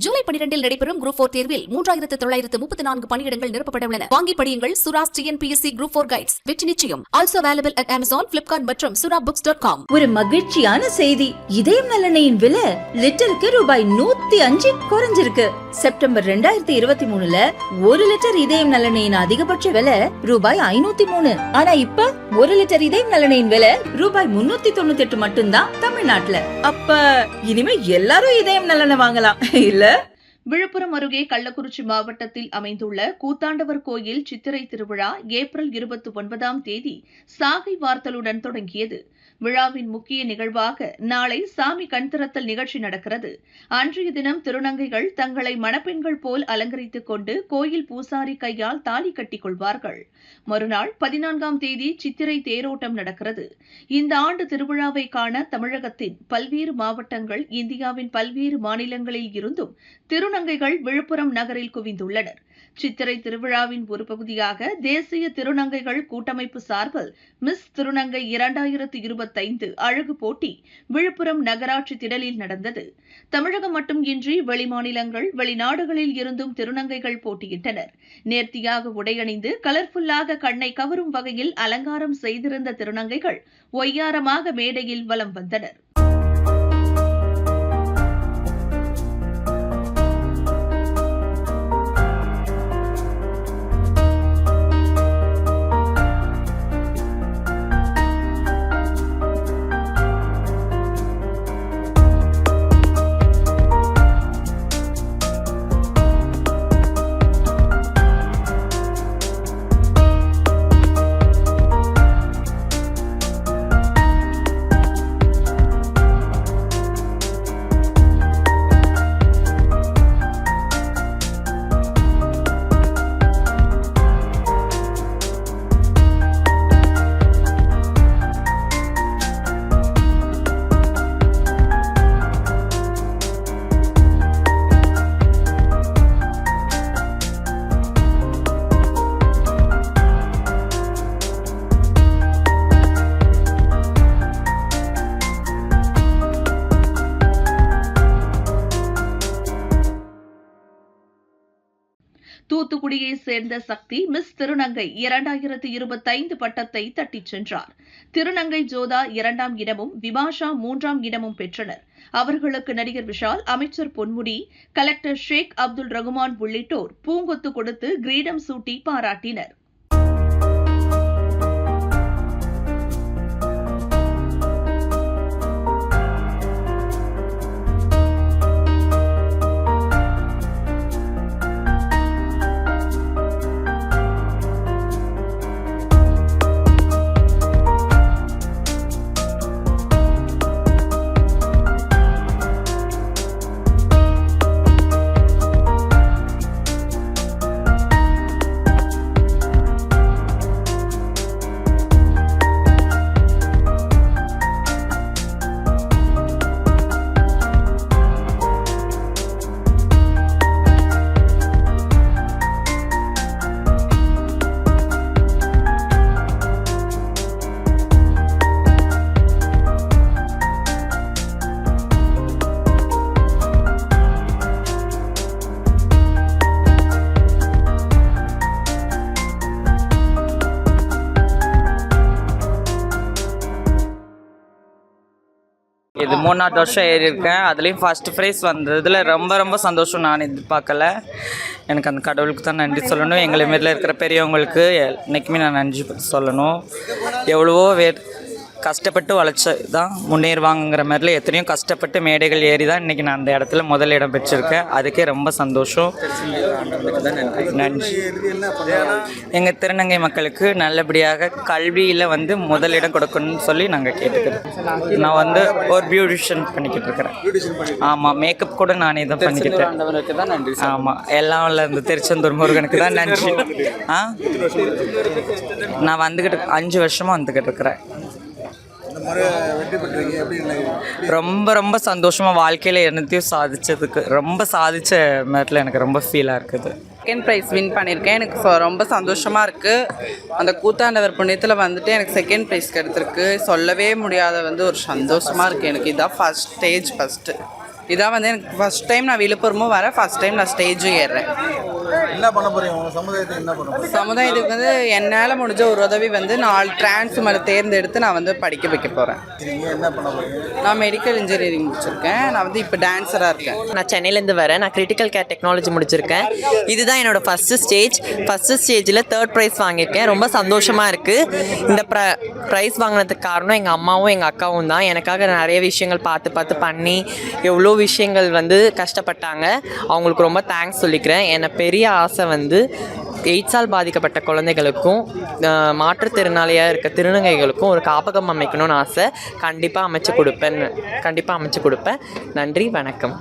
ஜூலை 12 நடைபெறும் குரூப் 4 தேர்வில் 3934 பணியிடங்கள் நிரப்பப்பட உள்ளன. வாங்கி படியுங்கள். Sura's TNPSC Group 4 Guides. வெற்றி நிச்சயம். Also available at Amazon, Flipkart மற்றும் surabooks.com. ஒரு மகிழ்ச்சியான செய்தி. இதயம் நல்லெண்ணெயின் விலை லிட்டருக்கு ரூபாய் 105 குறைஞ்சிருக்கு. செப்டம்பர் 2023ல 1 லிட்டர் இதயம் நல்லெண்ணெயின் அதிகபட்ச விலை ரூபாய் 503. ஆனா இப்ப 1 லிட்டர் இதயம் நல்லெண்ணெயின் விலை ரூபாய் 398 மட்டும்தான் தமிழ்நாட்டுல. அப்ப இனிமே எல்லாரும் இதயம் நல்லெண்ணெய் வாங்கலாம் இல்ல? விழுப்புரம் அருகே கள்ளக்குறிச்சி மாவட்டத்தில் அமைந்துள்ள கூத்தாண்டவர் கோயில் சித்திரை திருவிழா ஏப்ரல் 29ஆம் தேதி சாகை வார்த்தலுடன் தொடங்கியது. விழாவின் முக்கிய நிகழ்வாக நாளை சாமி கண்திறத்தல் நிகழ்ச்சி நடக்கிறது. அன்றைய தினம் திருநங்கைகள் தங்களை மணப்பெண்கள் போல் அலங்கரித்துக் கொண்டு கோயில் பூசாரி கையால் தாலி கட்டிக் கொள்வார்கள். மறுநாள் 14ஆம் தேதி சித்திரை தேரோட்டம் நடக்கிறது. இந்த ஆண்டு திருவிழாவை காண தமிழகத்தின் பல்வேறு மாவட்டங்கள், இந்தியாவின் பல்வேறு மாநிலங்களில் இருந்தும் திருநங்கைகள் விழுப்புரம் நகரில் குவிந்துள்ளனர். சித்திரை திருவிழாவின் ஒரு பகுதியாக தேசிய திருநங்கைகள் கூட்டமைப்பு சார்பில் மிஸ் திருநங்கை 2025 அழகு போட்டி விழுப்புரம் நகராட்சி திடலில் நடந்தது. தமிழகம் மட்டுமின்றி வெளிமாநிலங்கள், வெளிநாடுகளில் இருந்தும் திருநங்கைகள் போட்டியிட்டனர். நேர்த்தியாக உடையணிந்து கலர்ஃபுல்லாக கண்ணை கவரும் வகையில் அலங்காரம் செய்திருந்த திருநங்கைகள் ஒய்யாரமாக மேடையில் வலம் வந்தனர். தூத்துக்குடியை சேர்ந்த சக்தி மிஸ் திருநங்கை 2025 பட்டத்தை தட்டிச் சென்றார். திருநங்கை ஜோதா 2ஆம் இடமும் விபாஷா 3ஆம் இடமும் பெற்றனர். அவர்களுக்கு நடிகர் விஷால், அமைச்சர் பொன்முடி, கலெக்டர் ஷேக் அப்துல் ரகுமான் உள்ளிட்டோர் பூங்கொத்து கொடுத்து கிரீடம் சூட்டி பாராட்டினர். இது 3ஆவது வருஷம் ஏறி இருக்கேன். அதுலேயும் ஃபஸ்ட் ப்ரைஸ் வந்ததில் ரொம்ப ரொம்ப சந்தோஷம். நான் எதிர்பார்க்கல. எனக்கு அந்த கடவுளுக்கு தான் நன்றி சொல்லணும். எங்களை மாரில இருக்கிற பெரியவங்களுக்கு என்றைக்குமே நான் நன்றி சொல்லணும். எவ்வளவோ கஷ்டப்பட்டு வளைச்சி தான் முன்னேறுவாங்கிற மாதிரில எத்தனையோ கஷ்டப்பட்டு மேடைகள் ஏறி தான் இன்றைக்கி நான் அந்த இடத்துல முதல் இடம் பெற்றிருக்கேன். அதுக்கே ரொம்ப சந்தோஷம். நன்றி. எங்கள் திருநங்கை மக்களுக்கு நல்லபடியாக கல்வியில் வந்து முதலிடம் கொடுக்கணும்னு சொல்லி நாங்கள் கேட்டுக்கிறோம். நான் வந்து ஒரு பியூட்டிஷியன் பண்ணிக்கிட்டு இருக்கிறேன். ஆமாம், மேக்கப் கூட நானே தான் பண்ணிக்கிட்டேன். ஆமாம், எல்லாம் இல்லை இந்த திருச்செந்தூர் முருகனுக்கு தான் நன்றி. நான் வந்துக்கிட்டு 5 வருஷமாக வந்துக்கிட்டு இருக்கிறேன். ரொம்ப ரொம்ப சந்தோஷமாக வாழ்க்கையில் என்னத்தையும் சாதிச்சதுக்கு சாதித்த மாதிரில எனக்கு ரொம்ப ஃபீலாக இருக்குது. செகண்ட் ப்ரைஸ் வின் பண்ணியிருக்கேன். எனக்கு ரொம்ப சந்தோஷமாக இருக்குது. அந்த கூத்தாண்டவர் புண்ணியத்தில் வந்துட்டு எனக்கு செகண்ட் ப்ரைஸ் கிடைத்திருக்கு. சொல்லவே முடியாத ஒரு சந்தோஷமாக இருக்குது எனக்கு. இதுதான் ஃபஸ்ட்டு. இதான் வந்து எனக்கு ஃபஸ்ட் டைம் நான் விழுப்புரமும் வரேன், ஃபஸ்ட் டைம் நான் ஸ்டேஜும் ஏறுறேன். என்ன பண்ண போறீங்க உங்க சமுதாயத்துக்கு என்ன பண்ண போறீங்க? சமுதாயத்துக்கு வந்து என்னால் முடிஞ்ச ஒரு உதவி வந்து 4 டிரான்ஸ் மேலே தேர்ந்தெடுத்து நான் வந்து படிக்க வைக்க போகிறேன். நீங்க என்ன பண்ண போறீங்க? நான் மெடிக்கல் இன்ஜினியரிங் முடிச்சிருக்கேன். நான் வந்து இப்போ டான்ஸராக இருக்கேன். நான் சென்னையிலேருந்து வரேன். நான் கிரிட்டிக்கல் கேர் டெக்னாலஜி முடிச்சிருக்கேன். இதுதான் என்னோடய ஃபஸ்ட்டு ஸ்டேஜில் 3rd ப்ரைஸ் வாங்கியிருக்கேன். ரொம்ப சந்தோஷமாக இருக்குது. இந்த ப்ரைஸ் வாங்கினதுக்கு காரணம் எங்கள் அம்மாவும் எங்கள் அக்காவும் தான். எனக்காக நிறைய விஷயங்கள் பார்த்து பண்ணி எவ்வளோ விஷயங்கள் வந்து கஷ்டப்பட்டாங்க. அவங்களுக்கு ரொம்ப தேங்க்ஸ் சொல்லிக்கிறேன். என்னை பெரிய ஆசை வந்து எய்ட்ஸால் பாதிக்கப்பட்ட குழந்தைகளுக்கும் மாற்றுத்திறனாளியாக இருக்க திருநங்கைகளுக்கும் ஒரு காப்பகம் அமைக்கணும்னு ஆசை. கண்டிப்பாக அமைச்சு கொடுப்பேன். நன்றி, வணக்கம்.